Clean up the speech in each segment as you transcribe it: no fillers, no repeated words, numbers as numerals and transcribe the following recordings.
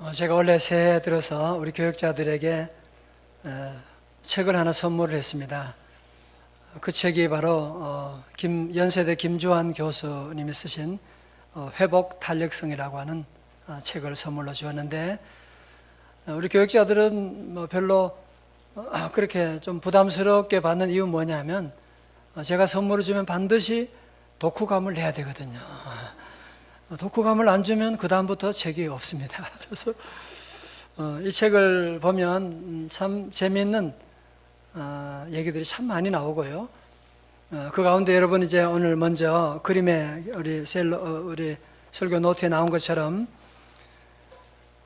제가 원래 새해 들어서 우리 교육자들에게 책을 하나 선물을 했습니다. 그 책이 바로 연세대 김주환 교수님이 쓰신 회복 탄력성이라고 하는 책을 선물로 주었는데, 우리 교육자들은 별로 그렇게 좀 부담스럽게 받는 이유 뭐냐면, 제가 선물을 주면 반드시 독후감을 내야 되거든요. 독후감을 안 주면 그 다음부터 책이 없습니다. 그래서 이 책을 보면 참 재미있는 얘기들이 참 많이 나오고요. 그 가운데 여러분 이제 오늘 먼저 그림에 우리 설교 노트에 나온 것처럼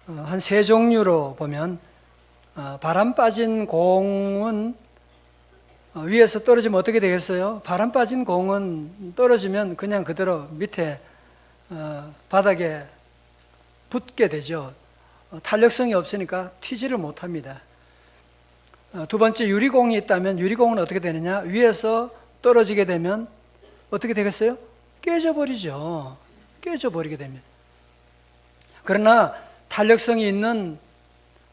한 세 종류로 보면, 바람 빠진 공은 위에서 떨어지면 어떻게 되겠어요? 바람 빠진 공은 떨어지면 그냥 그대로 밑에 바닥에 붙게 되죠. 탄력성이 없으니까 튀지를 못합니다. 두 번째, 유리공이 있다면 유리공은 어떻게 되느냐? 위에서 떨어지게 되면 어떻게 되겠어요? 깨져버리죠. 깨져버리게 됩니다. 그러나 탄력성이 있는,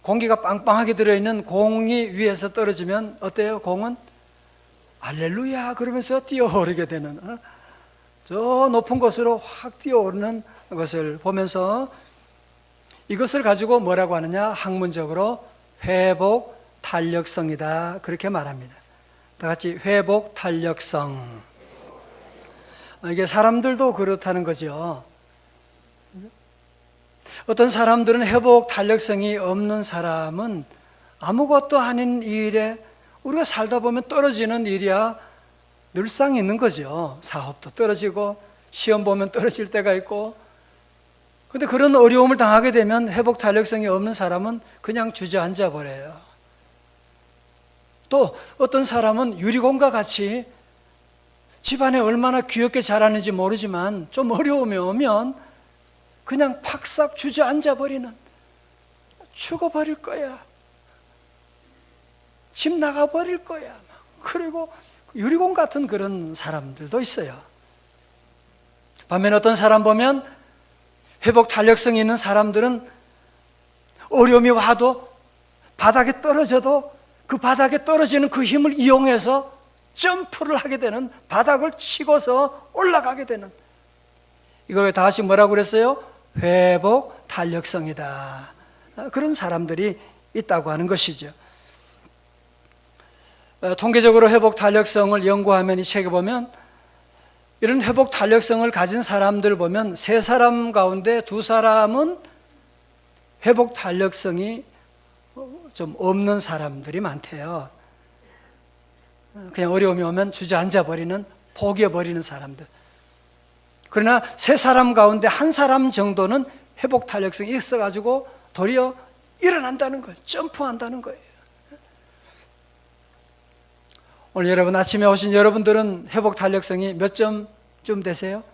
공기가 빵빵하게 들어있는 공이 위에서 떨어지면 어때요? 공은 할렐루야 그러면서 뛰어오르게 되는, 저 높은 곳으로 확 뛰어오르는 것을 보면서 이것을 가지고 뭐라고 하느냐? 학문적으로 회복 탄력성이다, 그렇게 말합니다. 다 같이 회복 탄력성. 이게 사람들도 그렇다는 거죠. 어떤 사람들은 회복 탄력성이 없는 사람은 아무것도 아닌 일에, 우리가 살다 보면 떨어지는 일이야 늘상 있는 거죠. 사업도 떨어지고 시험 보면 떨어질 때가 있고. 그런데 그런 어려움을 당하게 되면 회복 탄력성이 없는 사람은 그냥 주저앉아 버려요. 또 어떤 사람은 유리공과 같이 집안에 얼마나 귀엽게 자라는지 모르지만 좀 어려움이 오면 그냥 팍싹 주저앉아 버리는, 죽어버릴 거야, 집 나가버릴 거야, 그리고 유리공 같은 그런 사람들도 있어요. 반면에 어떤 사람 보면 회복 탄력성이 있는 사람들은 어려움이 와도 바닥에 떨어져도 그 바닥에 떨어지는 그 힘을 이용해서 점프를 하게 되는, 바닥을 치고서 올라가게 되는, 이걸 다시 뭐라고 그랬어요? 회복 탄력성이다. 그런 사람들이 있다고 하는 것이죠. 통계적으로 회복 탄력성을 연구하면 이 책에 보면 이런 회복 탄력성을 가진 사람들 보면 3사람 가운데 2사람은 회복 탄력성이 좀 없는 사람들이 많대요. 그냥 어려움이 오면 주저앉아 버리는, 포기해 버리는 사람들. 그러나 3사람 가운데 1사람 정도는 회복 탄력성이 있어가지고 도리어 일어난다는 거예요. 점프한다는 거예요. 오늘 여러분 아침에 오신 여러분들은 회복 탄력성이 몇 점쯤 되세요?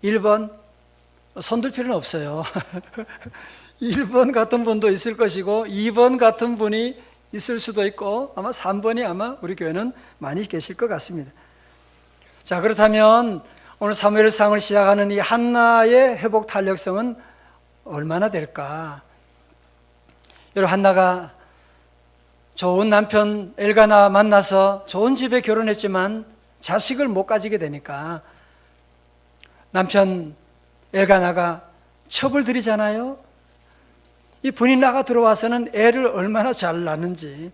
1번? 손들 필요는 없어요. 1번 같은 분도 있을 것이고 2번 같은 분이 있을 수도 있고 아마 3번이 아마 우리 교회는 많이 계실 것 같습니다. 자, 그렇다면 오늘 사무엘상을 시작하는 이 한나의 회복 탄력성은 얼마나 될까? 여러분, 한나가 좋은 남편 엘가나 만나서 좋은 집에 결혼했지만 자식을 못 가지게 되니까 남편 엘가나가 첩을 들이잖아요. 이 분이나가 들어와서는 애를 얼마나 잘 낳는지,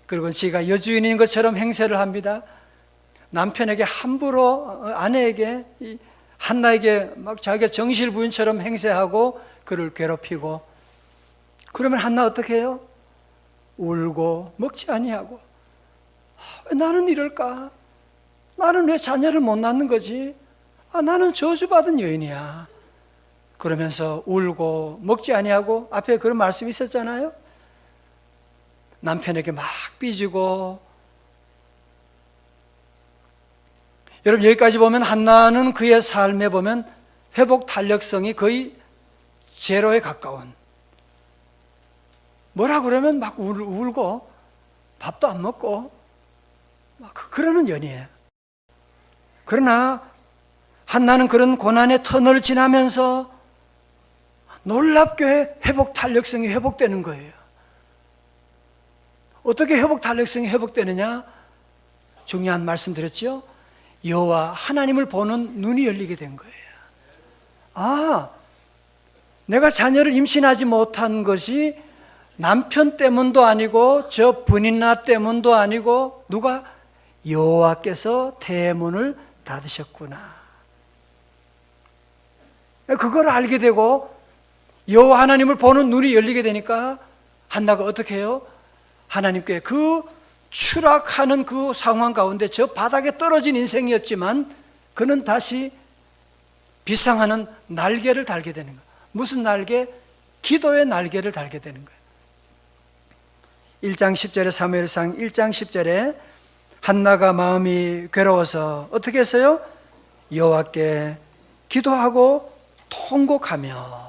그리고 지가 여주인인 것처럼 행세를 합니다. 남편에게 함부로, 아내에게, 한나에게 막 자기가 정실부인처럼 행세하고 그를 괴롭히고, 그러면 한나 어떻게 해요? 울고 먹지 아니하고, 왜 나는 이럴까? 나는 왜 자녀를 못 낳는 거지? 나는 저주받은 여인이야. 그러면서 울고 먹지 아니하고, 앞에 그런 말씀이 있었잖아요. 남편에게 막 삐지고. 여러분, 여기까지 보면 한나는 그의 삶에 보면 회복 탄력성이 거의 제로에 가까운, 뭐라 그러면 막 울고 밥도 안 먹고 막 그러는 연이에요. 그러나 한나는 그런 고난의 터널을 지나면서 놀랍게 회복 탄력성이 회복되는 거예요. 어떻게 회복 탄력성이 회복되느냐? 중요한 말씀 드렸죠? 여호와 하나님을 보는 눈이 열리게 된 거예요. 아, 내가 자녀를 임신하지 못한 것이 남편 때문도 아니고 저 분인나 때문도 아니고 누가? 여호와께서 대문을 닫으셨구나. 그걸 알게 되고 여호와 하나님을 보는 눈이 열리게 되니까 한나가 어떻게 해요? 하나님께 그 추락하는 그 상황 가운데 저 바닥에 떨어진 인생이었지만 그는 다시 비상하는 날개를 달게 되는 거예요. 무슨 날개? 기도의 날개를 달게 되는 거예요. 1장 10절에 사무엘상 1장 10절에 한나가 마음이 괴로워서 어떻게 했어요? 여호와께 기도하고 통곡하며.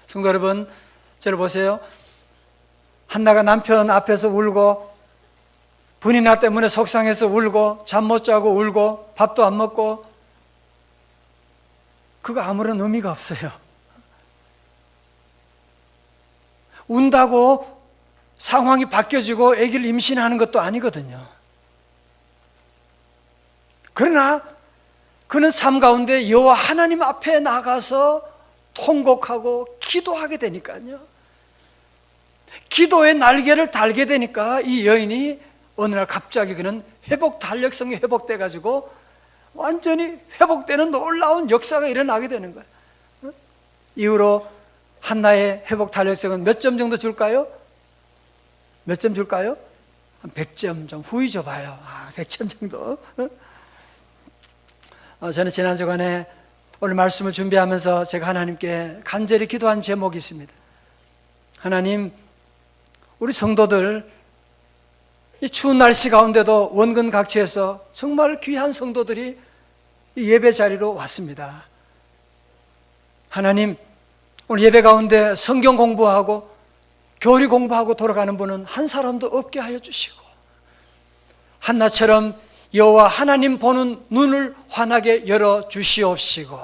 성도 여러분, 저를 보세요. 한나가 남편 앞에서 울고 분이나 때문에 속상해서 울고 잠 못 자고 울고 밥도 안 먹고 그거 아무런 의미가 없어요. 운다고 상황이 바뀌어지고 아기를 임신하는 것도 아니거든요. 그러나 그는 삶 가운데 여호와 하나님 앞에 나가서 통곡하고 기도하게 되니까요. 기도의 날개를 달게 되니까 이 여인이 어느 날 갑자기 그는 회복 탄력성이 회복돼 가지고 완전히 회복되는 놀라운 역사가 일어나게 되는 거예요. 이후로 한나의 회복 탄력성은 몇 점 정도 줄까요? 몇 점 줄까요? 한 100점 좀 후히 줘봐요. 100점 정도. 저는 지난 주간에 오늘 말씀을 준비하면서 제가 하나님께 간절히 기도한 제목이 있습니다. 하나님, 우리 성도들 이 추운 날씨 가운데도 원근 각지에서 정말 귀한 성도들이 이 예배 자리로 왔습니다. 하나님, 오늘 예배 가운데 성경 공부하고 교리 공부하고 돌아가는 분은 한 사람도 없게 하여 주시고 한나처럼 여호와 하나님 보는 눈을 환하게 열어 주시옵시고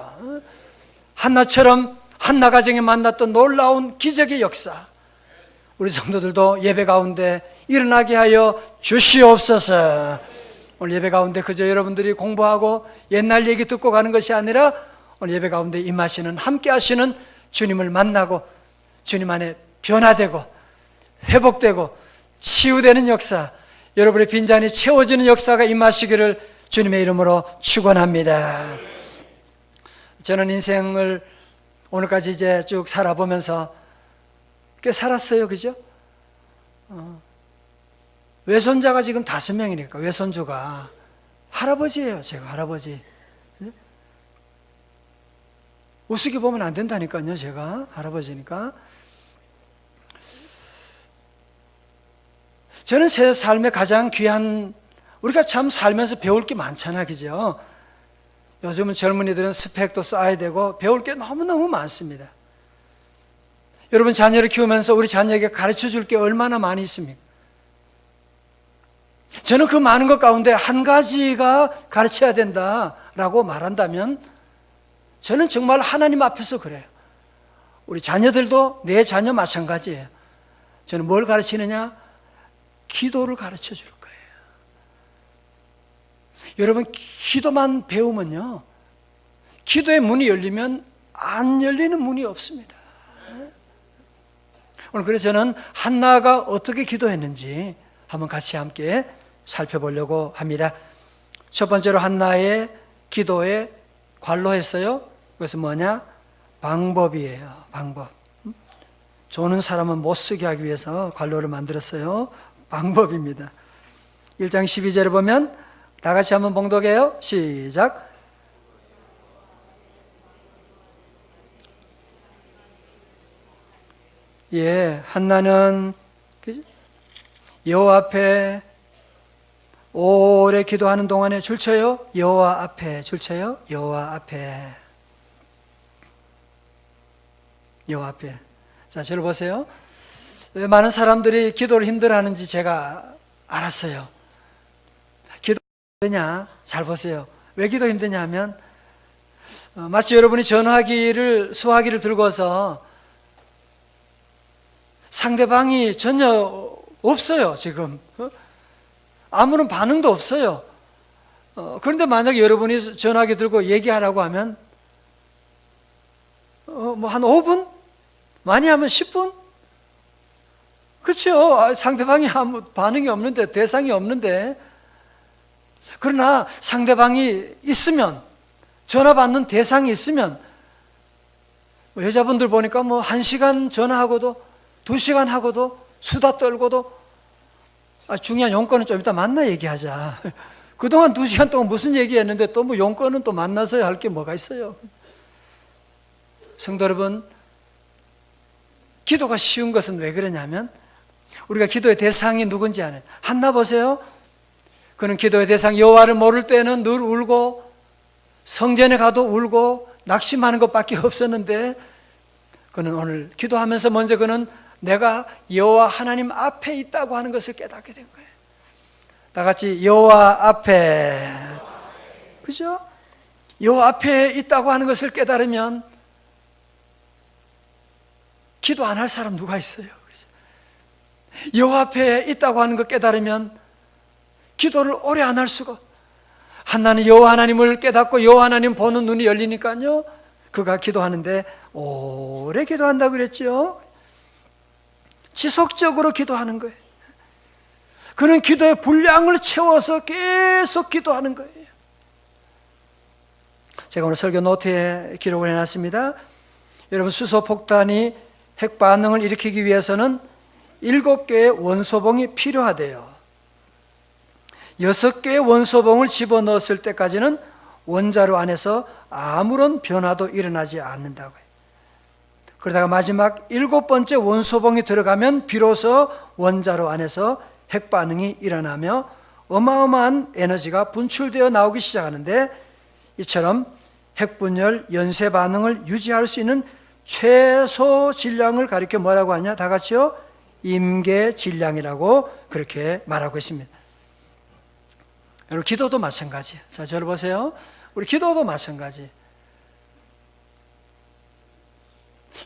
한나처럼 한나 가정에 만났던 놀라운 기적의 역사 우리 성도들도 예배 가운데 일어나게 하여 주시옵소서. 오늘 예배 가운데 그저 여러분들이 공부하고 옛날 얘기 듣고 가는 것이 아니라 오늘 예배 가운데 임하시는 함께 하시는 주님을 만나고 주님 안에 변화되고 회복되고 치유되는 역사, 여러분의 빈잔이 채워지는 역사가 임하시기를 주님의 이름으로 축원합니다. 저는 인생을 오늘까지 이제 쭉 살아보면서 꽤 살았어요. 그죠? 외손자가 지금 5명이니까 외손주가 할아버지예요. 제가 할아버지. 우습게 보면 안 된다니까요. 제가 할아버지니까. 저는 제 삶에 가장 귀한, 우리가 참 살면서 배울 게 많잖아, 그죠? 요즘은 젊은이들은 스펙도 쌓아야 되고 배울 게 너무너무 많습니다. 여러분 자녀를 키우면서 우리 자녀에게 가르쳐 줄 게 얼마나 많이 있습니까? 저는 그 많은 것 가운데 한 가지가 가르쳐야 된다라고 말한다면 저는 정말 하나님 앞에서 그래요. 우리 자녀들도 내 자녀 마찬가지예요. 저는 뭘 가르치느냐? 기도를 가르쳐 줄 거예요. 여러분 기도만 배우면요, 기도의 문이 열리면 안 열리는 문이 없습니다. 오늘 그래서 저는 한나가 어떻게 기도했는지 한번 같이 함께 살펴보려고 합니다. 첫 번째로 한나의 기도에 관로했어요. 그것은 뭐냐? 방법이에요. 방법. 조는 사람은 못 쓰게 하기 위해서 관로를 만들었어요. 방법입니다. 1장 12절에 보면 다 같이 한번 봉독해요. 시작. 예, 한나는 여호와 앞에 오래 기도하는 동안에 줄쳐요. 여호와 앞에 줄쳐요. 여호와 앞에. 여호와 앞에. 자, 저를 보세요. 왜 많은 사람들이 기도를 힘들어하는지 제가 알았어요. 기도 힘드냐? 잘 보세요. 왜 기도 힘드냐 하면 마치 여러분이 전화기를, 수화기를 들고서 상대방이 전혀 없어요, 지금. 아무런 반응도 없어요. 그런데 만약에 여러분이 전화기 들고 얘기하라고 하면, 뭐 한 5분? 많이 하면 10분? 그렇죠. 상대방이 아무 반응이 없는데, 대상이 없는데. 그러나 상대방이 있으면, 전화 받는 대상이 있으면, 여자분들 보니까 뭐 1시간 전화하고도 2시간 하고도 수다 떨고도, 중요한 용건은 좀 이따 만나 얘기하자. 그동안 2시간 동안 무슨 얘기했는데 또 뭐 용건은 또 만나서야 할 게 뭐가 있어요. 성도 여러분, 기도가 쉬운 것은 왜 그러냐면, 우리가 기도의 대상이 누군지 아는, 한나 보세요. 그는 기도의 대상 여호와를 모를 때는 늘 울고 성전에 가도 울고 낙심하는 것밖에 없었는데, 그는 오늘 기도하면서 먼저 그는 내가 여호와 하나님 앞에 있다고 하는 것을 깨닫게 된 거예요. 다 같이 여호와 앞에, 그죠? 여호와 앞에 있다고 하는 것을 깨달으면 기도 안 할 사람 누가 있어요? 그죠? 여호와 앞에 있다고 하는 것 깨달으면 기도를 오래 안 할 수가. 한나는 여호와 하나님을 깨닫고 여호와 하나님 보는 눈이 열리니까요, 그가 기도하는데 오래 기도한다고 그랬죠. 지속적으로 기도하는 거예요. 그는 기도의 분량을 채워서 계속 기도하는 거예요. 제가 오늘 설교 노트에 기록을 해놨습니다. 여러분, 수소폭탄이 핵 반응을 일으키기 위해서는 7개의 원소봉이 필요하대요. 6개의 원소봉을 집어넣었을 때까지는 원자로 안에서 아무런 변화도 일어나지 않는다고 해요. 그러다가 마지막 7번째 원소봉이 들어가면 비로소 원자로 안에서 핵 반응이 일어나며 어마어마한 에너지가 분출되어 나오기 시작하는데, 이처럼 핵분열 연쇄 반응을 유지할 수 있는 최소 질량을 가리켜 뭐라고 하냐? 다 같이요. 임계 질량이라고 그렇게 말하고 있습니다. 여러분, 기도도 마찬가지예요. 자, 저를 보세요. 우리 기도도 마찬가지.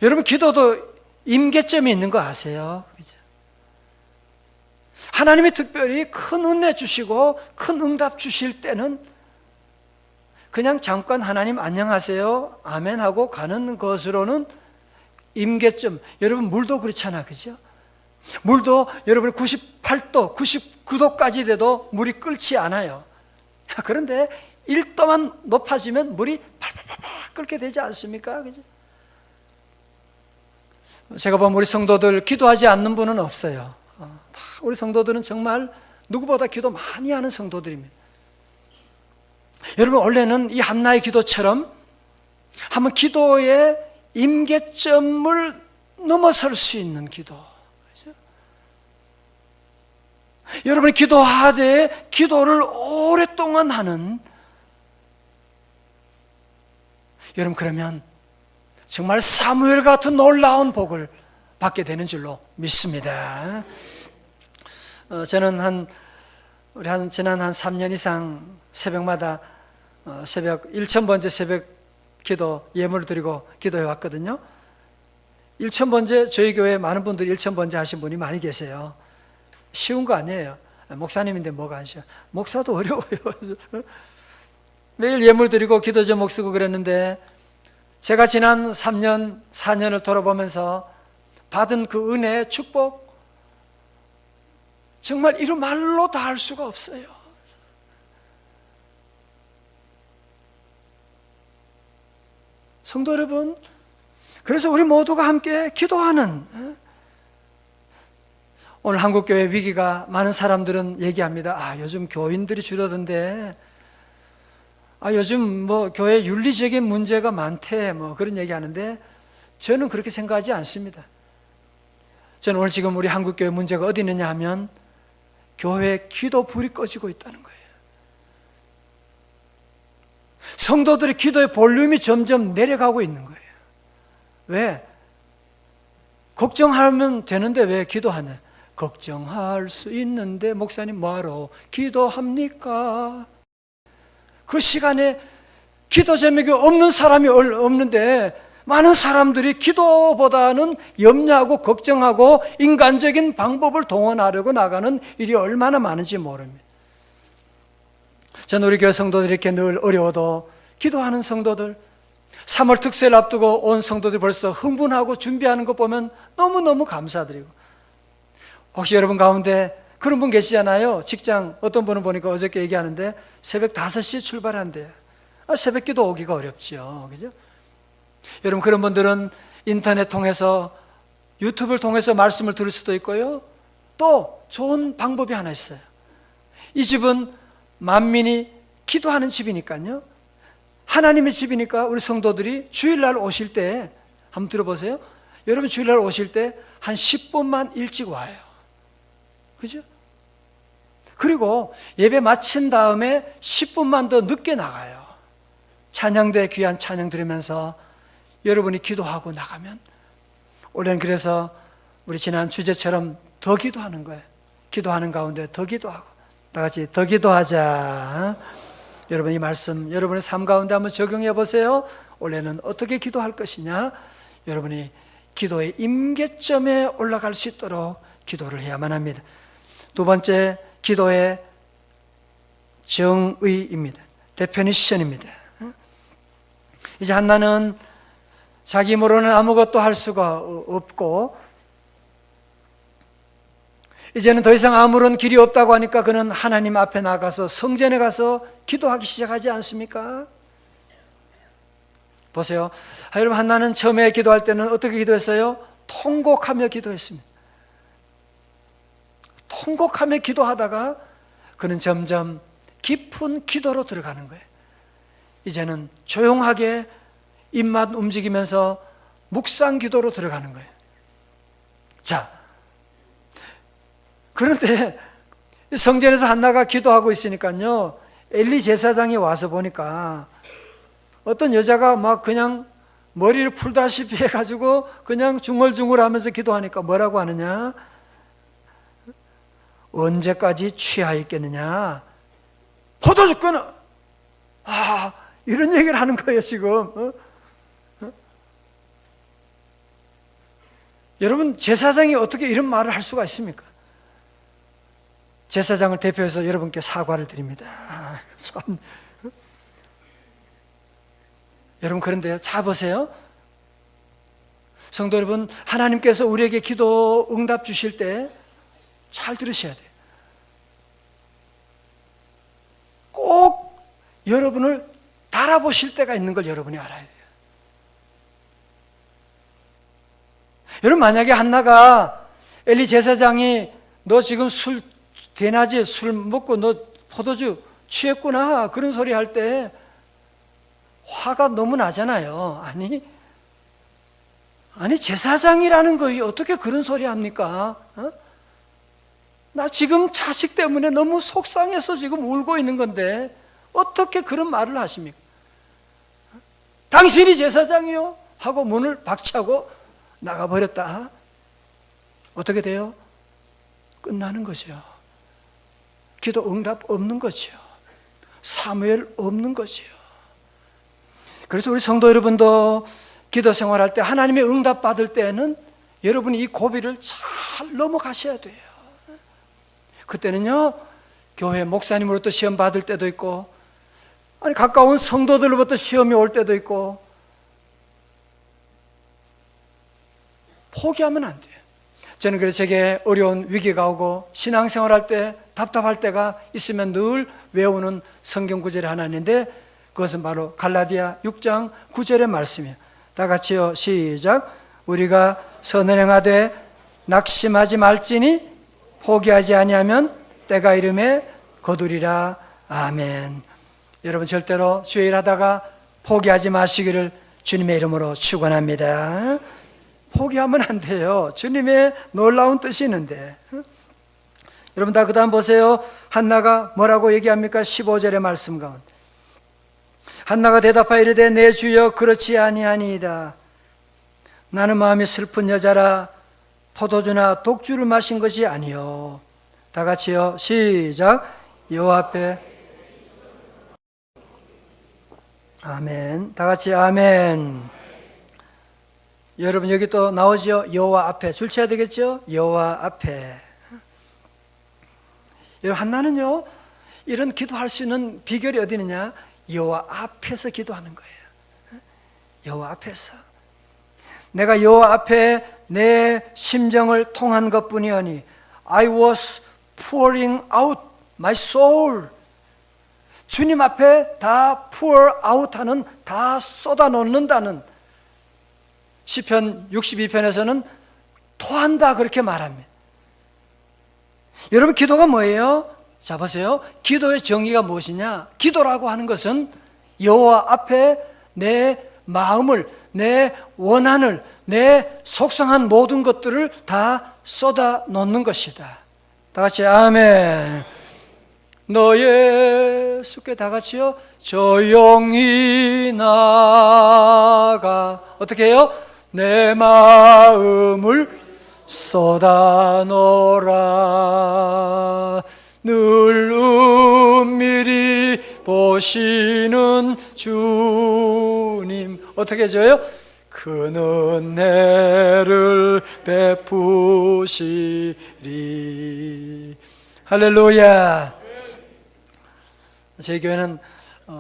여러분, 기도도 임계점이 있는 거 아세요? 그죠? 하나님이 특별히 큰 은혜 주시고 큰 응답 주실 때는 그냥 잠깐 하나님 안녕하세요 아멘 하고 가는 것으로는 임계점. 여러분, 물도 그렇잖아, 그죠? 물도 여러분 98도 99도까지 돼도 물이 끓지 않아요. 그런데 1도만 높아지면 물이 팔팔팔 끓게 되지 않습니까? 그죠? 제가 보면 우리 성도들 기도하지 않는 분은 없어요. 우리 성도들은 정말 누구보다 기도 많이 하는 성도들입니다. 여러분, 원래는 이 한나의 기도처럼 한번 기도의 임계점을 넘어설 수 있는 기도. 그렇죠? 여러분이 기도하되 기도를 오랫동안 하는, 여러분, 그러면 정말 사무엘 같은 놀라운 복을 받게 되는 줄로 믿습니다. 저는 지난 한 3년 이상 새벽마다 새벽 1000번째 새벽 기도 예물을 드리고 기도해 왔거든요. 1000번째, 저희 교회에 많은 분들이 1000번째 하신 분이 많이 계세요. 쉬운 거 아니에요. 목사님인데 뭐가 안 쉬워. 목사도 어려워요. 매일 예물 드리고 기도 제목 쓰고 그랬는데, 제가 지난 3년, 4년을 돌아보면서 받은 그 은혜, 축복, 정말 이루 말로 다 할 수가 없어요. 성도 여러분, 그래서 우리 모두가 함께 기도하는, 오늘 한국교회 위기가, 많은 사람들은 얘기합니다. 요즘 교인들이 줄어든데, 요즘 뭐 교회 윤리적인 문제가 많대, 뭐 그런 얘기하는데, 저는 그렇게 생각하지 않습니다. 저는 오늘 지금 우리 한국교회 문제가 어디 있느냐 하면 교회 기도 불이 꺼지고 있다는 거예요. 성도들의 기도의 볼륨이 점점 내려가고 있는 거예요. 왜? 걱정하면 되는데 왜 기도하냐? 걱정할 수 있는데 목사님 뭐하러 기도합니까? 그 시간에 기도 제목이 없는 사람이 없는데 많은 사람들이 기도보다는 염려하고 걱정하고 인간적인 방법을 동원하려고 나가는 일이 얼마나 많은지 모릅니다. 저는 우리 교회 성도들이 이렇게 늘 어려워도 기도하는 성도들, 3월 특세를 앞두고 온 성도들이 벌써 흥분하고 준비하는 거 보면 너무너무 감사드리고, 혹시 여러분 가운데 그런 분 계시잖아요. 직장 어떤 분은 보니까 어저께 얘기하는데 새벽 5시에 출발한대요. 새벽 기도 오기가 어렵지요. 그죠? 여러분, 그런 분들은 인터넷 통해서, 유튜브를 통해서 말씀을 들을 수도 있고요. 또 좋은 방법이 하나 있어요. 이 집은 만민이 기도하는 집이니까요. 하나님의 집이니까 우리 성도들이 주일날 오실 때 한번 들어보세요. 여러분 주일날 오실 때 한 10분만 일찍 와요. 그죠? 그리고 예배 마친 다음에 10분만 더 늦게 나가요. 찬양대 귀한 찬양 들으면서 여러분이 기도하고 나가면, 올해는 그래서 우리 지난 주제처럼 더 기도하는 거예요. 기도하는 가운데 더 기도하고, 다 같이 더 기도하자. 여러분 이 말씀 여러분의 삶 가운데 한번 적용해 보세요. 올해는 어떻게 기도할 것이냐. 여러분이 기도의 임계점에 올라갈 수 있도록 기도를 해야만 합니다. 두 번째, 기도의 정의입니다. 데피니션입니다. 이제 한나는 자기 힘으로는 아무것도 할 수가 없고, 이제는 더 이상 아무런 길이 없다고 하니까 그는 하나님 앞에 나가서 성전에 가서 기도하기 시작하지 않습니까? 보세요. 여러분, 한나는 처음에 기도할 때는 어떻게 기도했어요? 통곡하며 기도했습니다. 통곡하며 기도하다가 그는 점점 깊은 기도로 들어가는 거예요. 이제는 조용하게 입만 움직이면서 묵상 기도로 들어가는 거예요. 자, 그런데 성전에서 한나가 기도하고 있으니까요, 엘리 제사장이 와서 보니까 어떤 여자가 막 그냥 머리를 풀다시피 해가지고 그냥 중얼중얼 하면서 기도하니까 뭐라고 하느냐? 언제까지 취하 있겠느냐? 포도주 끊어! 이런 얘기를 하는 거예요, 지금. 여러분, 제사장이 어떻게 이런 말을 할 수가 있습니까? 제사장을 대표해서 여러분께 사과를 드립니다. 참. 여러분, 그런데요, 자 보세요. 성도 여러분, 하나님께서 우리에게 기도 응답 주실 때 잘 들으셔야 돼요. 꼭 여러분을 달아보실 때가 있는 걸 여러분이 알아야 돼요. 여러분, 만약에 한나가 엘리 제사장이 너 지금 대낮에 술 먹고 너 포도주 취했구나 그런 소리 할 때 화가 너무 나잖아요. 아니 제사장이라는 거이 어떻게 그런 소리 합니까? 나 지금 자식 때문에 너무 속상해서 지금 울고 있는 건데 어떻게 그런 말을 하십니까? 당신이 제사장이요? 하고 문을 박차고 나가버렸다. 어떻게 돼요? 끝나는 거죠. 기도 응답 없는 거죠. 사무엘 없는 거죠. 그래서 우리 성도 여러분도 기도 생활할 때 하나님의 응답 받을 때는 여러분이 이 고비를 잘 넘어가셔야 돼요. 그때는요, 교회 목사님으로부터 시험 받을 때도 있고, 가까운 성도들로부터 시험이 올 때도 있고, 포기하면 안 돼요. 저는 그래서 제게 어려운 위기가 오고 신앙생활할 때 답답할 때가 있으면 늘 외우는 성경 구절이 하나 있는데, 그것은 바로 갈라디아 6장 9절의 말씀이에요. 다 같이요, 시작. 우리가 선을 행하되 낙심하지 말지니 포기하지 아니하면 때가 이름에 거두리라. 아멘. 여러분, 절대로 주일 하다가 포기하지 마시기를 주님의 이름으로 축원합니다. 포기하면 안 돼요. 주님의 놀라운 뜻이 있는데. 여러분, 다 그 다음 보세요. 한나가 뭐라고 얘기합니까? 15절의 말씀 가운데 한나가 대답하여 이르되 내 주여 그렇지 아니하니이다. 나는 마음이 슬픈 여자라 포도주나 독주를 마신 것이 아니요. 다 같이요, 시작. 여호와 앞에 아멘. 다 같이 아멘. 여러분 여기 또 나오죠? 여호와 앞에 줄 쳐야 되겠죠? 여호와 앞에. 여러분 한나는요 이런 기도할 수 있는 비결이 어디 있느냐? 여호와 앞에서 기도하는 거예요. 여호와 앞에서. 내가 여호와 앞에 내 심정을 통한 것뿐이오니 I was pouring out my soul. 주님 앞에 다 pour out 하는, 다 쏟아 놓는다는, 시편 62편에서는 토한다 그렇게 말합니다. 여러분 기도가 뭐예요? 자 보세요. 기도의 정의가 무엇이냐? 기도라고 하는 것은 여호와 앞에 내 마음을, 내 원한을, 내 속상한 모든 것들을 다 쏟아 놓는 것이다. 다 같이 아멘. 너의 수께 다 같이요. 조용히 나가 어떻게 해요? 내 마음을 쏟아놓으라. 늘 은밀히 보시는 주님 어떻게 해줘요? 큰 은혜를 베푸시리. 할렐루야. 저희 교회는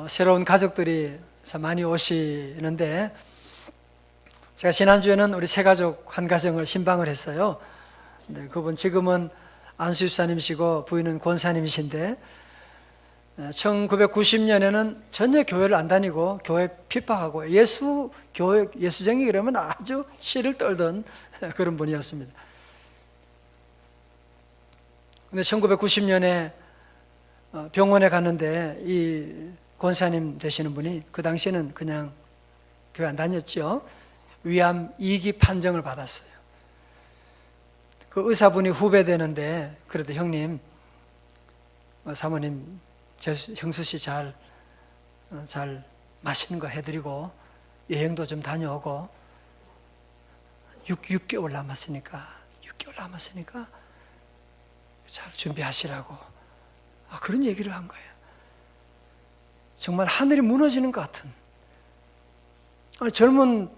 새로운 가족들이 참 많이 오시는데, 제가 지난주에는 우리 세 가족 한 가정을 신방을 했어요. 네, 그분 지금은 안수 집사님이시고 부인은 권사님이신데 1990년에는 전혀 교회를 안 다니고 교회 핍박하고 예수쟁이 그러면 아주 치를 떨던 그런 분이었습니다. 근데 1990년에 병원에 갔는데 이 권사님 되시는 분이 그 당시에는 그냥 교회 안 다녔죠. 위암 2기 판정을 받았어요. 그 의사분이 후배 되는데 그래도 형님, 사모님, 형수 씨 잘 맛있는 거 해드리고 여행도 좀 다녀오고 6개월 남았으니까 잘 준비하시라고 그런 얘기를 한 거예요. 정말 하늘이 무너지는 것 같은, 젊은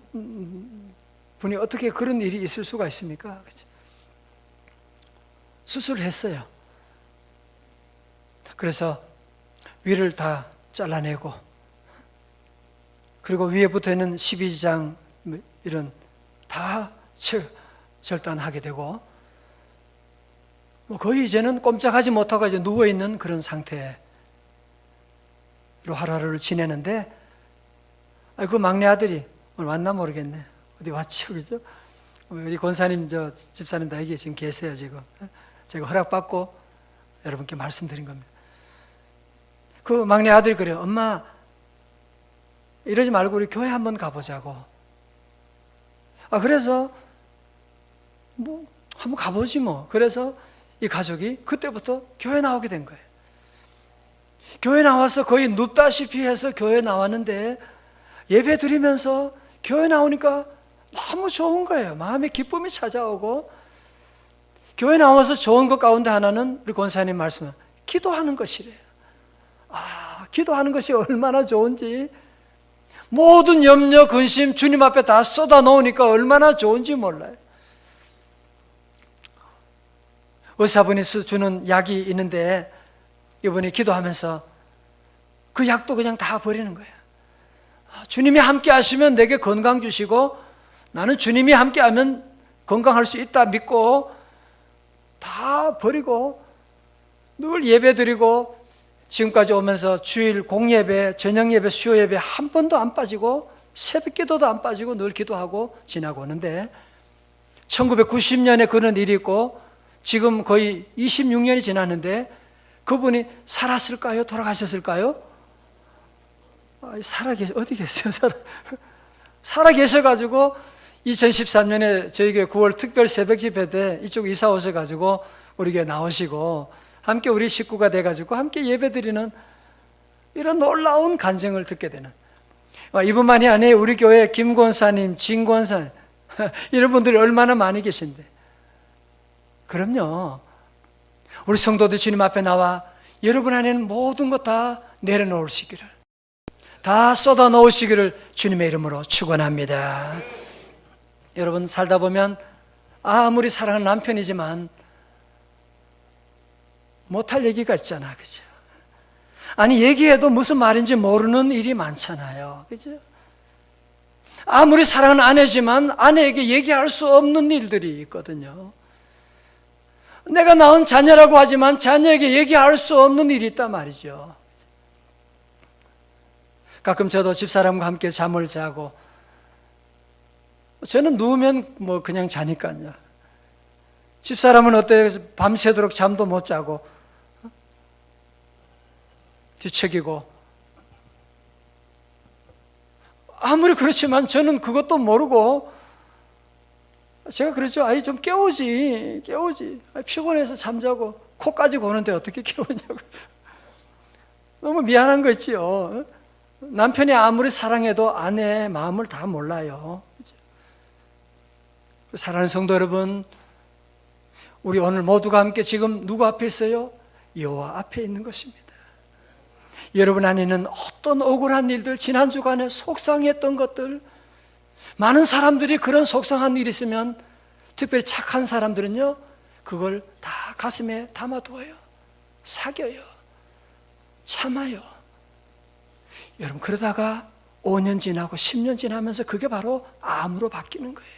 분이 어떻게 그런 일이 있을 수가 있습니까? 수술을 했어요. 그래서 위를 다 잘라내고, 그리고 위에 붙어 있는 12장 이런 다 절단하게 되고, 거의 이제는 꼼짝하지 못하고 이제 누워 있는 그런 상태로 하루하루를 지내는데, 그 막내 아들이 오늘 왔나 모르겠네. 어디 왔지요, 그죠? 우리 권사님, 집사님 다 여기 지금 계세요, 지금. 제가 허락받고 여러분께 말씀드린 겁니다. 그 막내 아들이 그래요. 엄마, 이러지 말고 우리 교회 한번 가보자고. 그래서 한번 가보지 뭐. 그래서 이 가족이 그때부터 교회 나오게 된 거예요. 교회 나와서 거의 눕다시피 해서 교회 나왔는데, 예배 드리면서 교회 나오니까 너무 좋은 거예요. 마음에 기쁨이 찾아오고, 교회 나와서 좋은 것 가운데 하나는 우리 권사님 말씀은 기도하는 것이래요. 기도하는 것이 얼마나 좋은지, 모든 염려, 근심 주님 앞에 다 쏟아 놓으니까 얼마나 좋은지 몰라요. 의사분이 주는 약이 있는데 이분이 기도하면서 그 약도 그냥 다 버리는 거예요. 주님이 함께 하시면 내게 건강 주시고, 나는 주님이 함께 하면 건강할 수 있다 믿고 다 버리고 늘 예배 드리고, 지금까지 오면서 주일 공예배, 저녁 예배, 수요 예배 한 번도 안 빠지고 새벽 기도도 안 빠지고 늘 기도하고 지나고 오는데, 1990년에 그런 일이 있고 지금 거의 26년이 지났는데 그분이 살았을까요? 돌아가셨을까요? 어디 계세요? 살아 계셔가지고 2013년에 저희 교회 9월 특별 새벽 집회 때 이쪽 이사 오셔가지고 우리 교회 나오시고 함께 우리 식구가 돼가지고 함께 예배드리는 이런 놀라운 간증을 듣게 되는, 이분만이 아니에요. 우리 교회 김 권사님, 진 권사님 이런 분들이 얼마나 많이 계신데. 그럼요. 우리 성도들 주님 앞에 나와 여러분 안에는 모든 것 다 내려놓을 수 있기를, 다 쏟아 넣으시기를 주님의 이름으로 축원합니다. 여러분, 살다 보면 아무리 사랑하는 남편이지만 못할 얘기가 있잖아, 그죠? 아니, 얘기해도 무슨 말인지 모르는 일이 많잖아요, 그죠? 아무리 사랑하는 아내지만 아내에게 얘기할 수 없는 일들이 있거든요. 내가 낳은 자녀라고 하지만 자녀에게 얘기할 수 없는 일이 있단 말이죠. 가끔 저도 집사람과 함께 잠을 자고, 저는 누우면 뭐 그냥 자니까요. 집사람은 어때요? 밤새도록 잠도 못 자고 뒤척이고, 아무리 그렇지만 저는 그것도 모르고 제가 그러죠. 아이, 좀 깨우지. 피곤해서 잠자고 코까지 고는데 어떻게 깨우냐고. 너무 미안한 거 있지요. 남편이 아무리 사랑해도 아내의 마음을 다 몰라요. 사랑하는 성도 여러분, 우리 오늘 모두가 함께 지금 누구 앞에 있어요? 여호와 앞에 있는 것입니다. 여러분 안에는 어떤 억울한 일들, 지난 주간에 속상했던 것들, 많은 사람들이 그런 속상한 일이 있으면, 특별히 착한 사람들은요, 그걸 다 가슴에 담아두어요. 사겨요. 참아요. 여러분, 그러다가 5년 지나고 10년 지나면서 그게 바로 암으로 바뀌는 거예요.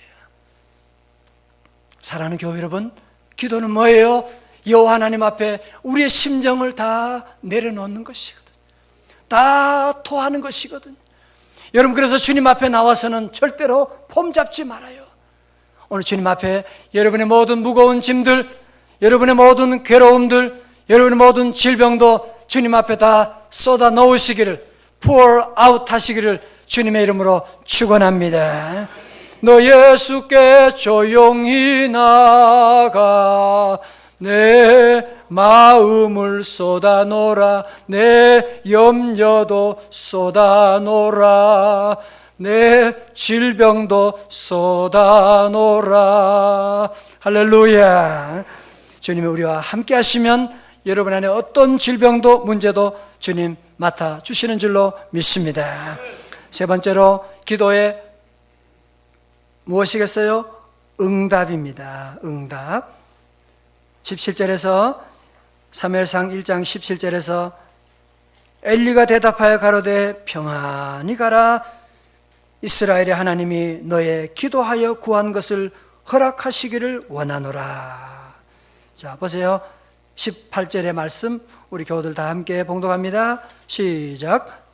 사랑하는 교회 여러분, 기도는 뭐예요? 여호와 하나님 앞에 우리의 심정을 다 내려놓는 것이거든요. 다 토하는 것이거든요. 여러분, 그래서 주님 앞에 나와서는 절대로 폼 잡지 말아요. 오늘 주님 앞에 여러분의 모든 무거운 짐들, 여러분의 모든 괴로움들, 여러분의 모든 질병도 주님 앞에 다 쏟아 넣으시기를, pour out 하시기를 주님의 이름으로 축원합니다. 너 예수께 조용히 나가 내 마음을 쏟아놓으라, 내 염려도 쏟아놓으라, 내 질병도 쏟아놓으라. 할렐루야. 주님이 우리와 함께 하시면 여러분 안에 어떤 질병도 문제도 주님 맡아주시는 줄로 믿습니다. 세 번째로 기도의 무엇이겠어요? 응답입니다. 응답. 17절에서, 사무엘상 1장 17절에서 엘리가 대답하여 가로되 평안히 가라, 이스라엘의 하나님이 너의 기도하여 구한 것을 허락하시기를 원하노라. 자, 보세요. 18절의 말씀 우리 교우들 다 함께 봉독합니다. 시작.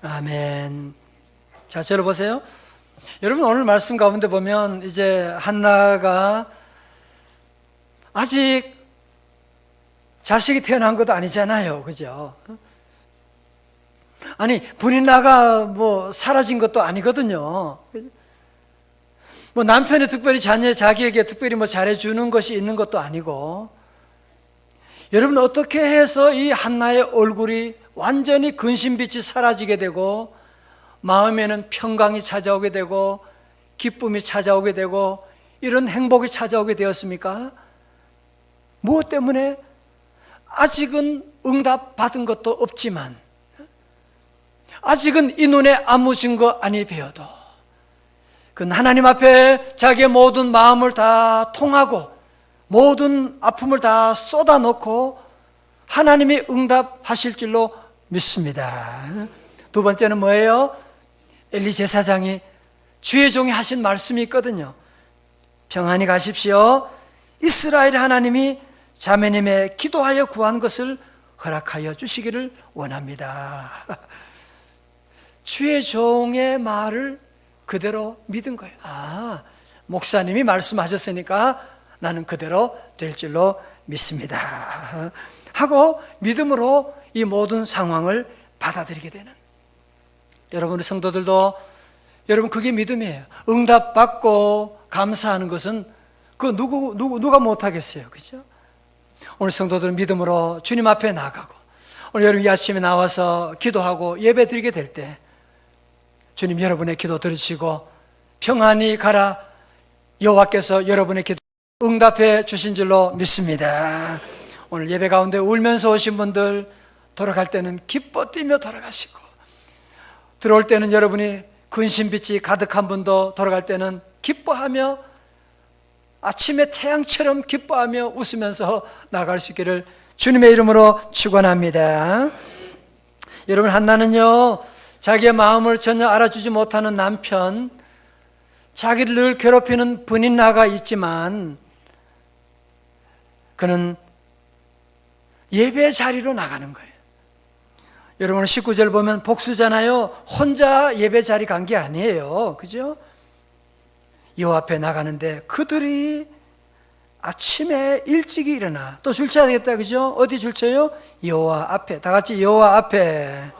아멘. 자, 저를 보세요. 여러분, 오늘 말씀 가운데 보면 이제 한나가 아직 자식이 태어난 것도 아니잖아요, 그죠? 아니, 분이 나가 뭐 사라진 것도 아니거든요. 뭐 남편이 특별히 자기에게 특별히 뭐 잘해주는 것이 있는 것도 아니고, 여러분, 어떻게 해서 이 한나의 얼굴이 완전히 근심빛이 사라지게 되고 마음에는 평강이 찾아오게 되고 기쁨이 찾아오게 되고 이런 행복이 찾아오게 되었습니까? 무엇 때문에? 아직은 응답 받은 것도 없지만, 아직은 이 눈에 아무 증거 아니 배워도 그 하나님 앞에 자기의 모든 마음을 다 통하고 모든 아픔을 다 쏟아놓고 하나님이 응답하실 줄로 믿습니다. 두 번째는 뭐예요? 엘리 제사장이 주의 종이 하신 말씀이 있거든요. 평안히 가십시오. 이스라엘 하나님이 자매님의 기도하여 구한 것을 허락하여 주시기를 원합니다. 주의 종의 말을 그대로 믿은 거예요. 아, 목사님이 말씀하셨으니까 나는 그대로 될 줄로 믿습니다 하고 믿음으로 이 모든 상황을 받아들이게 되는, 여러분, 우리 성도들도 여러분 그게 믿음이에요. 응답받고 감사하는 것은 그 누가 못하겠어요, 그죠? 오늘 성도들은 믿음으로 주님 앞에 나가고, 오늘 여러분 이 아침에 나와서 기도하고 예배 드리게 될 때 주님 여러분의 기도 들으시고 평안히 가라, 여호와께서 여러분의 기도 응답해 주신 줄로 믿습니다. 오늘 예배 가운데 울면서 오신 분들, 돌아갈 때는 기뻐 뛰며 돌아가시고, 들어올 때는 여러분이 근심빛이 가득한 분도 돌아갈 때는 기뻐하며 아침에 태양처럼 기뻐하며 웃으면서 나갈 수 있기를 주님의 이름으로 축원합니다. 여러분, 한나는요, 자기의 마음을 전혀 알아주지 못하는 남편, 자기를 늘 괴롭히는 분인나가 있지만 그는 예배 자리로 나가는 거예요. 여러분, 19절 보면 복수잖아요. 혼자 예배 자리 간 게 아니에요. 그죠? 여호와 앞에 나가는데 그들이 아침에 일찍이 일어나 또 줄 쳐야 되겠다. 그죠? 어디 줄 쳐요? 여호와 앞에. 다 같이 여호와 앞에.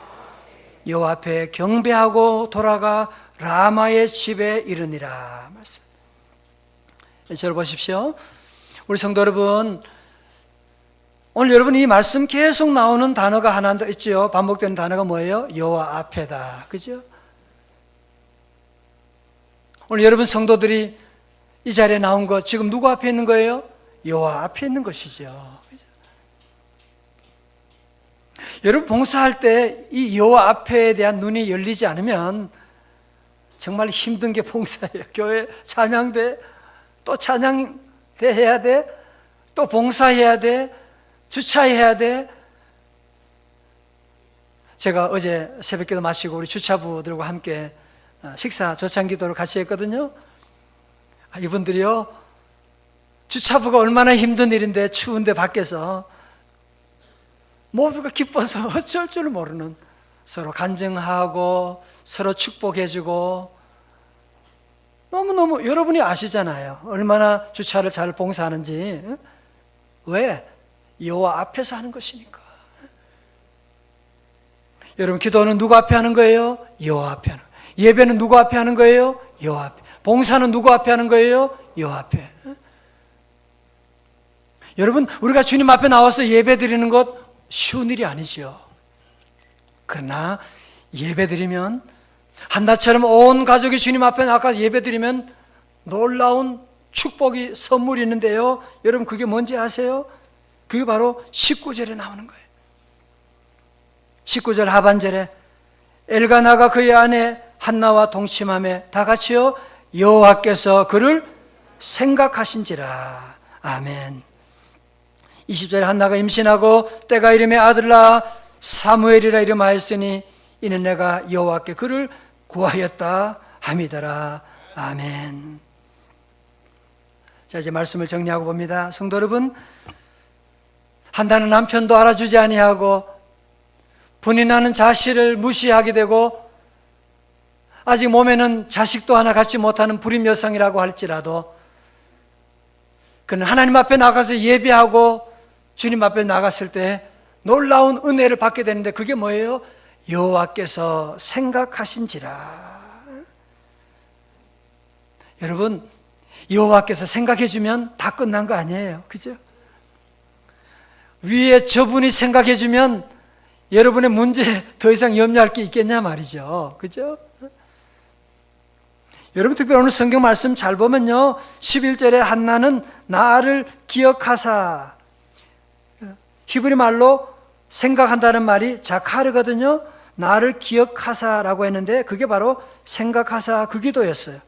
여호와 앞에 경배하고 돌아가 라마의 집에 이르니라 말씀. 저를 보십시오. 우리 성도 여러분, 오늘 여러분 이 말씀 계속 나오는 단어가 하나 더 있죠. 반복되는 단어가 뭐예요? 여호와 앞에다. 그죠? 오늘 여러분 성도들이 이 자리에 나온 것, 지금 누구 앞에 있는 거예요? 여호와 앞에 있는 것이죠. 그죠? 여러분, 봉사할 때 이 여호와 앞에 대한 눈이 열리지 않으면 정말 힘든 게 봉사예요. 교회 찬양대, 또 찬양대 해야 돼, 또 봉사해야 돼, 주차해야 돼. 제가 어제 새벽기도 마치고 우리 주차부들과 함께 식사 조찬기도를 같이 했거든요. 이분들이요, 주차부가 얼마나 힘든 일인데 추운데 밖에서 모두가 기뻐서 어쩔 줄 모르는, 서로 간증하고 서로 축복해주고, 너무너무 여러분이 아시잖아요. 얼마나 주차를 잘 봉사하는지. 왜? 여호와 앞에서 하는 것이니까. 여러분, 기도는 누구 앞에 하는 거예요? 여호와 앞에 하는 거예요. 예배는 누구 앞에 하는 거예요? 여호와 앞에. 봉사는 누구 앞에 하는 거예요? 여호와 앞에. 여러분, 우리가 주님 앞에 나와서 예배 드리는 것 쉬운 일이 아니죠. 그러나 예배 드리면, 한나처럼 온 가족이 주님 앞에 나가서 예배 드리면 놀라운 축복이, 선물이 있는데요. 여러분, 그게 뭔지 아세요? 그게 바로 19절에 나오는 거예요. 19절 하반절에 엘가나가 그의 아내 한나와 동침하며 다 같이요, 여호와께서 그를 생각하신지라. 아멘. 20절에 한나가 임신하고 때가 이름에 아들을 낳아 사무엘이라 이름하였으니 이는 내가 여호와께 그를 구하였다 함이더라. 아멘. 자, 이제 말씀을 정리하고 봅니다. 성도 여러분, 한나는 남편도 알아주지 아니하고 분인하는 자신을 무시하게 되고, 아직 몸에는 자식도 하나 갖지 못하는 불임 여성이라고 할지라도 그는 하나님 앞에 나가서 예배하고 주님 앞에 나갔을 때 놀라운 은혜를 받게 되는데, 그게 뭐예요? 여호와께서 생각하신지라. 여러분, 여호와께서 생각해 주면 다 끝난 거 아니에요. 그죠? 위에 저분이 생각해 주면 여러분의 문제 더 이상 염려할 게 있겠냐 말이죠. 그죠? 여러분, 특별히 오늘 성경 말씀 잘 보면요, 11절에 한나는 나를 기억하사, 히브리 말로 생각한다는 말이 자카르거든요. 나를 기억하사라고 했는데 그게 바로 생각하사 그 기도였어요.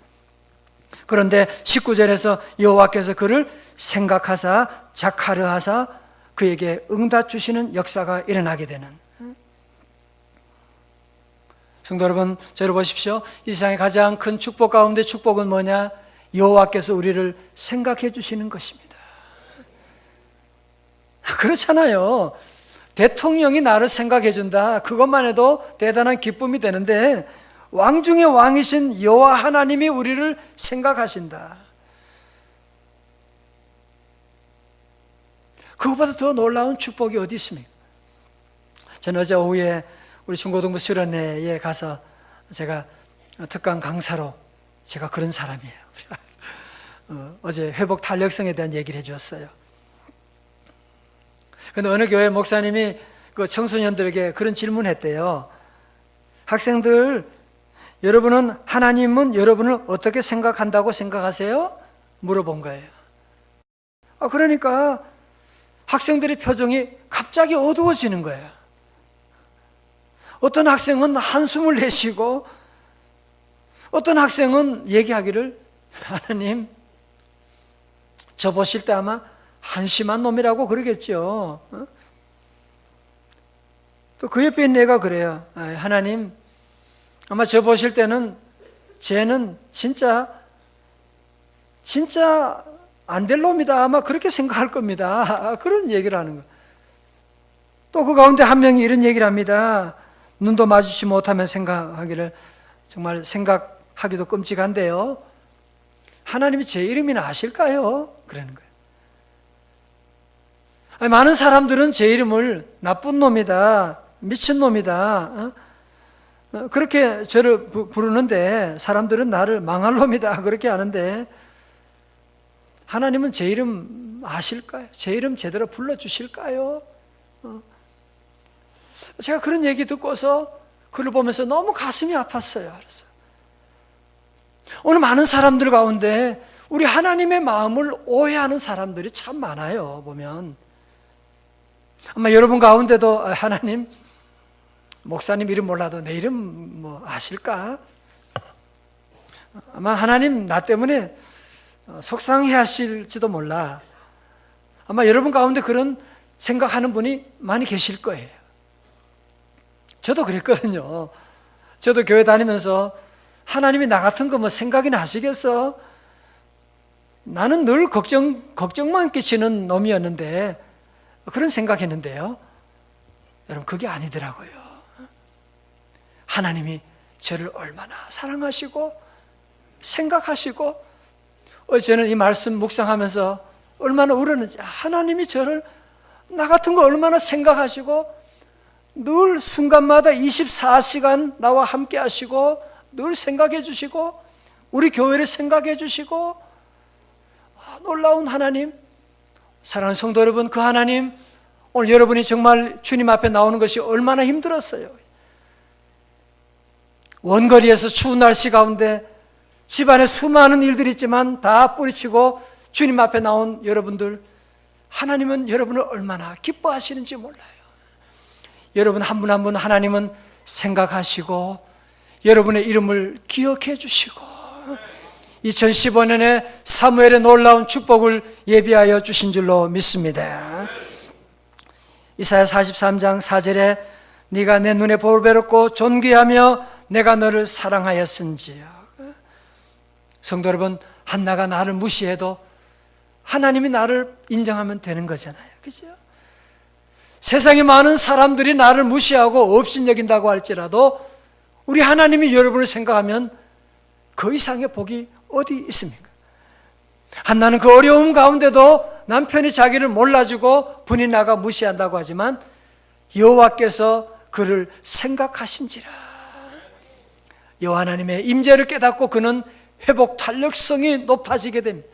그런데 19절에서 여호와께서 그를 생각하사 자카르하사 그에게 응답 주시는 역사가 일어나게 되는. 성도 여러분, 저를 보십시오. 이 세상의 가장 큰 축복 가운데 축복은 뭐냐? 여호와께서 우리를 생각해 주시는 것입니다. 그렇잖아요. 대통령이 나를 생각해 준다, 그것만 해도 대단한 기쁨이 되는데, 왕 중의 왕이신 여호와 하나님이 우리를 생각하신다. 그것보다 더 놀라운 축복이 어디 있습니까? 저는 어제 오후에 우리 중고등부 수련회에 가서 제가 특강 강사로, 제가 그런 사람이에요. 어제 회복 탄력성에 대한 얘기를 해주었어요. 그런데 어느 교회 목사님이 그 청소년들에게 그런 질문했대요. 학생들, 여러분은 하나님은 여러분을 어떻게 생각한다고 생각하세요? 물어본 거예요. 그러니까 학생들의 표정이 갑자기 어두워지는 거예요. 어떤 학생은 한숨을 내쉬고 어떤 학생은 얘기하기를, 하나님, 저 보실 때 아마 한심한 놈이라고 그러겠죠. 또 그 옆에 있는 애가 그래요. 하나님, 아마 저 보실 때는 쟤는 진짜 안 될 놈이다. 아마 그렇게 생각할 겁니다. 그런 얘기를 하는 거예요. 또 그 가운데 한 명이 이런 얘기를 합니다. 눈도 마주치지 못하면 생각하기를, 정말 생각하기도 끔찍한데요. 하나님이 제 이름이나 아실까요? 그러는 거예요. 많은 사람들은 제 이름을 나쁜 놈이다, 미친 놈이다, 그렇게 저를 부르는데, 사람들은 나를 망할 놈이다 그렇게 하는데, 하나님은 제 이름 아실까요? 제 이름 제대로 불러주실까요? 제가 그런 얘기 듣고서 그를 보면서 너무 가슴이 아팠어요. 알았어요. 오늘 많은 사람들 가운데 우리 하나님의 마음을 오해하는 사람들이 참 많아요. 보면 아마 여러분 가운데도, 하나님, 목사님 이름 몰라도 내 이름 뭐 아실까? 아마 하나님 나 때문에 속상해 하실지도 몰라. 아마 여러분 가운데 그런 생각하는 분이 많이 계실 거예요. 저도 그랬거든요. 저도 교회 다니면서 하나님이 나 같은 거 뭐 생각이나 하시겠어? 나는 늘 걱정만 끼치는 놈이었는데, 그런 생각했는데요. 여러분, 그게 아니더라고요. 하나님이 저를 얼마나 사랑하시고 생각하시고, 저는 이 말씀 묵상하면서 얼마나 울었는지, 하나님이 저를, 나 같은 거 얼마나 생각하시고 늘 순간마다 24시간 나와 함께 하시고 늘 생각해 주시고 우리 교회를 생각해 주시고, 놀라운 하나님, 사랑하는 성도 여러분, 그 하나님, 오늘 여러분이 정말 주님 앞에 나오는 것이 얼마나 힘들었어요. 원거리에서 추운 날씨 가운데 집안에 수많은 일들이 있지만 다 뿌리치고 주님 앞에 나온 여러분들, 하나님은 여러분을 얼마나 기뻐하시는지 몰라요. 여러분 한 분 한 분 하나님은 생각하시고 여러분의 이름을 기억해 주시고 2015년에 사무엘의 놀라운 축복을 예비하여 주신 줄로 믿습니다. 이사야 43장 4절에 네가 내 눈에 보배롭고 존귀하며 내가 너를 사랑하였은지요. 성도 여러분, 한나가 나를 무시해도 하나님이 나를 인정하면 되는 거잖아요. 그죠? 세상에 많은 사람들이 나를 무시하고 업신여긴다고 할지라도 우리 하나님이 여러분을 생각하면 그 이상의 복이 어디 있습니까? 한나는 그 어려움 가운데도 남편이 자기를 몰라주고 분이나가 무시한다고 하지만 여호와께서 그를 생각하신지라. 여호와 하나님의 임재를 깨닫고 그는 회복 탄력성이 높아지게 됩니다.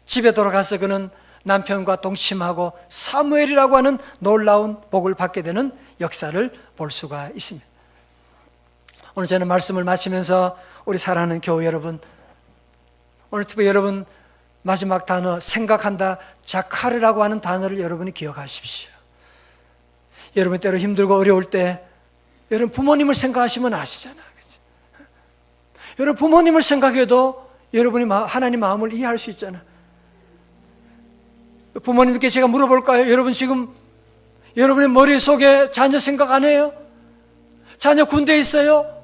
집에 돌아가서 그는 남편과 동침하고 사무엘이라고 하는 놀라운 복을 받게 되는 역사를 볼 수가 있습니다. 오늘 저는 말씀을 마치면서 우리 사랑하는 교회 여러분, 오늘 특히 여러분 마지막 단어 생각한다, 자카르라고 하는 단어를 여러분이 기억하십시오. 여러분 때로 힘들고 어려울 때 여러분 부모님을 생각하시면 아시잖아요. 여러분 부모님을 생각해도 여러분이 하나님 마음을 이해할 수 있잖아요. 부모님께 제가 물어볼까요? 여러분 지금 여러분의 머릿속에 자녀 생각 안 해요? 자녀 군대에 있어요?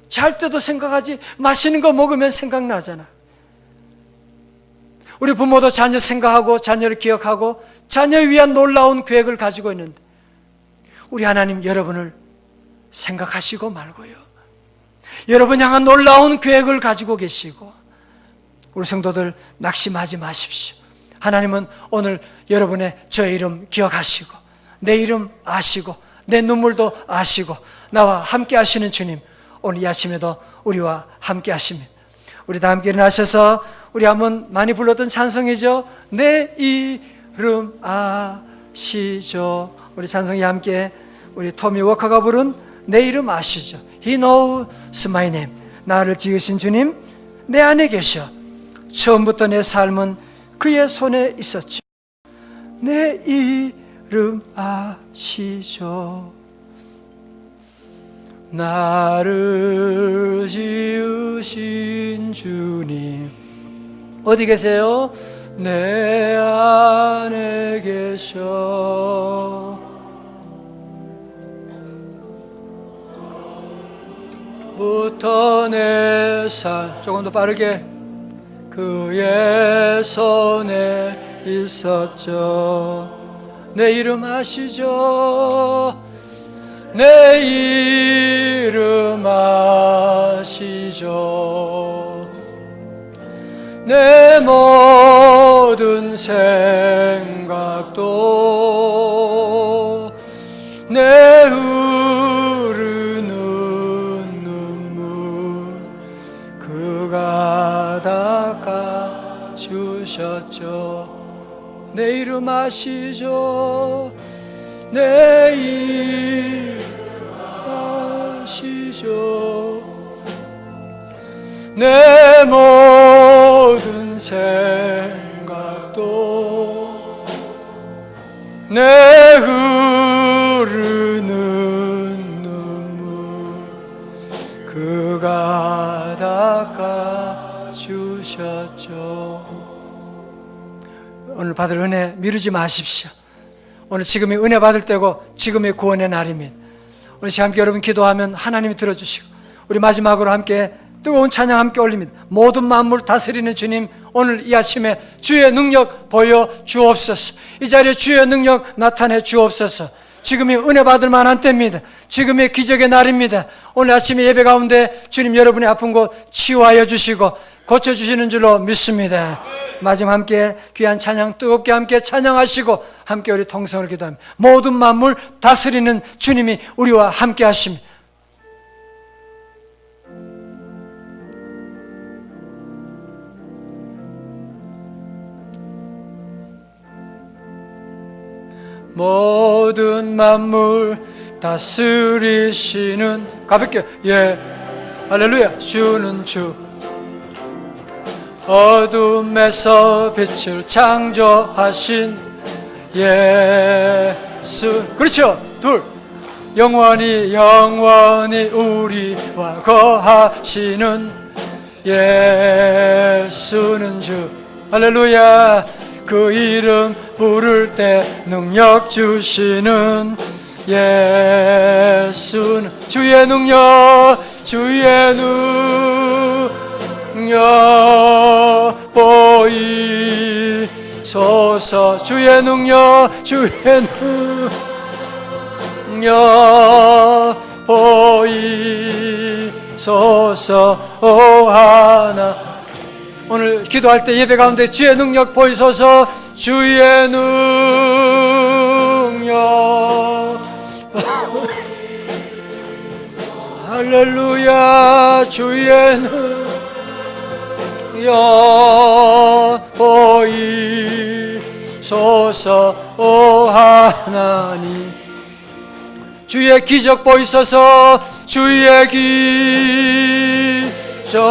잘 때도 생각하지, 맛있는 거 먹으면 생각나잖아. 우리 부모도 자녀 생각하고 자녀를 기억하고 자녀를 위한 놀라운 계획을 가지고 있는데 우리 하나님 여러분을 생각하시고 말고요, 여러분 향한 놀라운 계획을 가지고 계시고, 우리 성도들 낙심하지 마십시오. 하나님은 오늘 여러분의 저의 이름 기억하시고 내 이름 아시고 내 눈물도 아시고 나와 함께 하시는 주님, 오늘 이 아침에도 우리와 함께 하십니다. 우리 다 함께 일어나셔서 우리 한번 많이 불렀던 찬송이죠. 내 이름 아시죠. 우리 찬송이 함께 우리 토미 워커가 부른 내 이름 아시죠. He knows my name. 나를 지으신 주님 내 안에 계셔. 처음부터 내 삶은 그의 손에 있었지. 내 이름 아시죠. 나를 지으신 주님 어디 계세요? 내 안에 계셔. 부터 내 살 조금 더 빠르게 그의 손에 있었죠. 내 이름 아시죠? 내 이름 아시죠? 내 모든 생각도 내 흐르는 눈물 그가 닦아주셨죠. 내 이름 아시죠? 내 이름 아시죠? 내 모든 생각도 내 흐르는 눈물 그가 닦아주셨죠. 오늘 받을 은혜 미루지 마십시오. 오늘 지금이 은혜 받을 때고 지금이 구원의 날입니다. 오늘 시간 함께 여러분 기도하면 하나님이 들어주시고 우리 마지막으로 함께 뜨거운 찬양 함께 올립니다. 모든 만물 다스리는 주님 오늘 이 아침에 주의 능력 보여 주옵소서. 이 자리에 주의 능력 나타내 주옵소서. 지금이 은혜 받을 만한 때입니다. 지금이 기적의 날입니다. 오늘 아침에 예배 가운데 주님 여러분의 아픈 곳 치유하여 주시고 고쳐주시는 줄로 믿습니다. 마지막 함께 귀한 찬양 뜨겁게 함께 찬양하시고 함께 우리 통성을 기도합니다. 모든 만물 다스리는 주님이 우리와 함께 하십니다. 모든 만물 다스리시는 가볍게 예 할렐루야 주는 주 어둠에서 빛을 창조하신 예수 그렇죠 둘 영원히 우리와 거하시는 예수는 주 할렐루야 그 이름 부를 때 능력 주시는 예수는 주의 능력 보이소서 주의 능력 보이소서 오 하나 오늘 기도할 때 예배 가운데 주의 능력 보이소서 주의 능력 할렐루야 주의 능력 보이소서 오 하나님 주의 기적 보이소서 주의 기적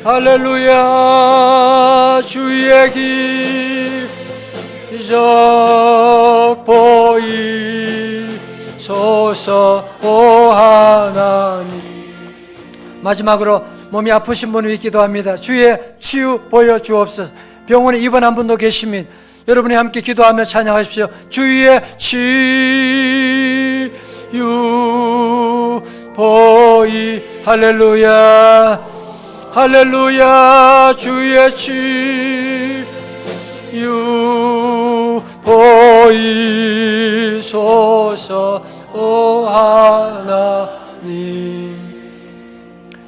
할렐루야 주의 기적 보이소서 오 하나님 마지막으로 몸이 아프신 분을 위해 기도합니다. 주의 치유 보여 주옵소서. 병원에 입원한 분도 계십니다. 여러분이 함께 기도하며 찬양하십시오. 주의 치유 할렐루야 할렐루야 주의 치유 보이소서 오 하나님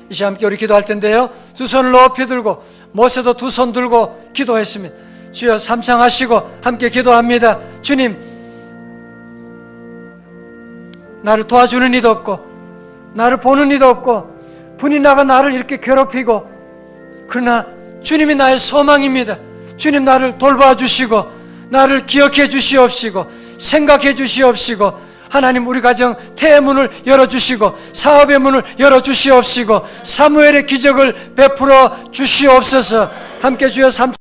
이 시간 함께 우리 기도할 텐데요 두 손을 높이 들고 모세도 두 손 들고 기도했습니다. 주여 삼창하시고 함께 기도합니다. 주님 나를 도와주는 이도 없고 나를 보는 이도 없고 분이 나가 나를 이렇게 괴롭히고 그러나 주님이 나의 소망입니다. 주님 나를 돌봐주시고 나를 기억해 주시옵시고 생각해 주시옵시고 하나님 우리 가정 태의 문을 열어주시고 사업의 문을 열어주시옵시고 사무엘의 기적을 베풀어 주시옵소서. 함께 주여 삼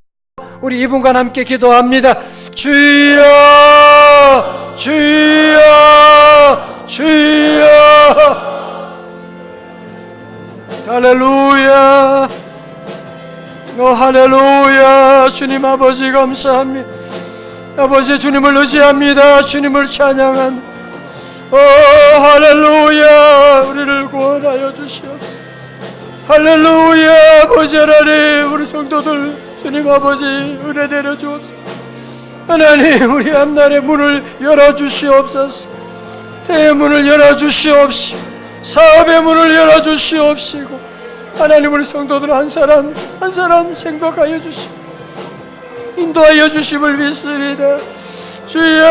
우리 이분과 함께 기도합니다. 주여, 주여, 주여. 할렐루야, 할렐루야. 주님 아버지 감사합니다. 아버지 주님을 의지합니다. 주님을 찬양합니다. 할렐루야. 우리를 구원하여 주시옵소서. 할렐루야. 아버지 하나님, 우리 성도들 주님 아버지 은혜 내려 주옵소서. 하나님, 우리 앞날의 문을 열어주시옵소서. 대의 문을 열어주시옵시고, 사업의 문을 열어주시옵시고, 하나님 우리 성도들 한 사람 한 사람 생각하여 주시고 인도하여 주심을 믿습니다. 주여,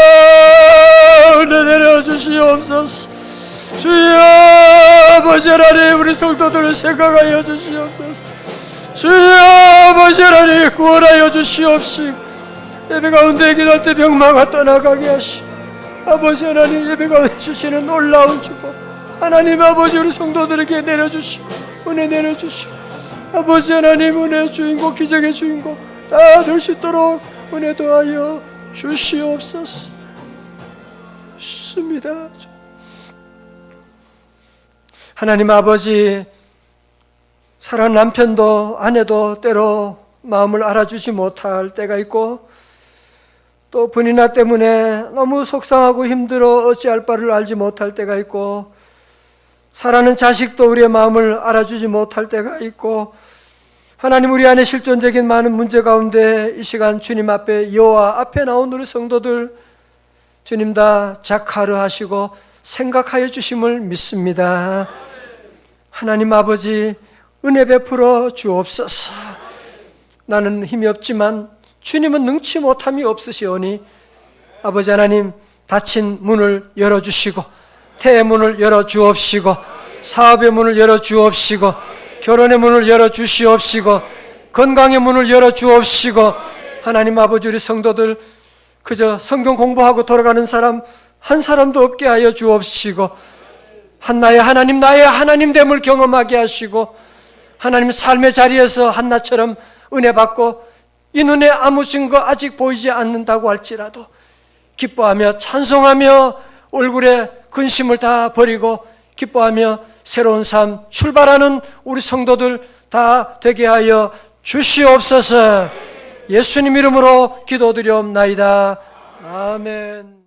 은혜 내려 주시옵소서. 주여, 아버지 하나님, 우리 성도들을 생각하여 주시옵소서. 주여, 아버지 하나님, 구원하여 주시옵시고, 예배 가운데 기도할 때 병마가 떠나가게 하시고, 아버지 하나님, 예배 가운데 주시는 놀라운 축복 하나님 아버지 우리 성도들에게 내려주시고, 은혜 내려주시고, 아버지 하나님, 은혜의 주인공, 기적의 주인공 다 될 수 있도록 은혜 더하여 주시옵소서. 좋습니다. 하나님 아버지, 사랑하는 남편도 아내도 때로 마음을 알아주지 못할 때가 있고, 또 분이나 때문에 너무 속상하고 힘들어 어찌할 바를 알지 못할 때가 있고, 사랑하는 자식도 우리의 마음을 알아주지 못할 때가 있고, 하나님, 우리 안에 실존적인 많은 문제 가운데 이 시간 주님 앞에, 여호와 앞에 나온 우리 성도들 주님 다 작하르하시고 생각하여 주심을 믿습니다. 하나님 아버지, 은혜 베풀어 주옵소서. 나는 힘이 없지만 주님은 능치 못함이 없으시오니 아버지 하나님, 닫힌 문을 열어주시고, 태의 문을 열어주옵시고, 사업의 문을 열어주옵시고, 결혼의 문을 열어주시옵시고, 건강의 문을 열어주옵시고, 하나님 아버지, 우리 성도들 그저 성경 공부하고 돌아가는 사람 한 사람도 없게 하여 주옵시고, 한나의 하나님, 나의 하나님됨을 경험하게 하시고, 하나님 삶의 자리에서 한나처럼 은혜 받고 이 눈에 아무 증거 아직 보이지 않는다고 할지라도 기뻐하며 찬송하며 얼굴에 근심을 다 버리고 기뻐하며 새로운 삶 출발하는 우리 성도들 다 되게 하여 주시옵소서. 예수님 이름으로 기도드리옵나이다. 아멘.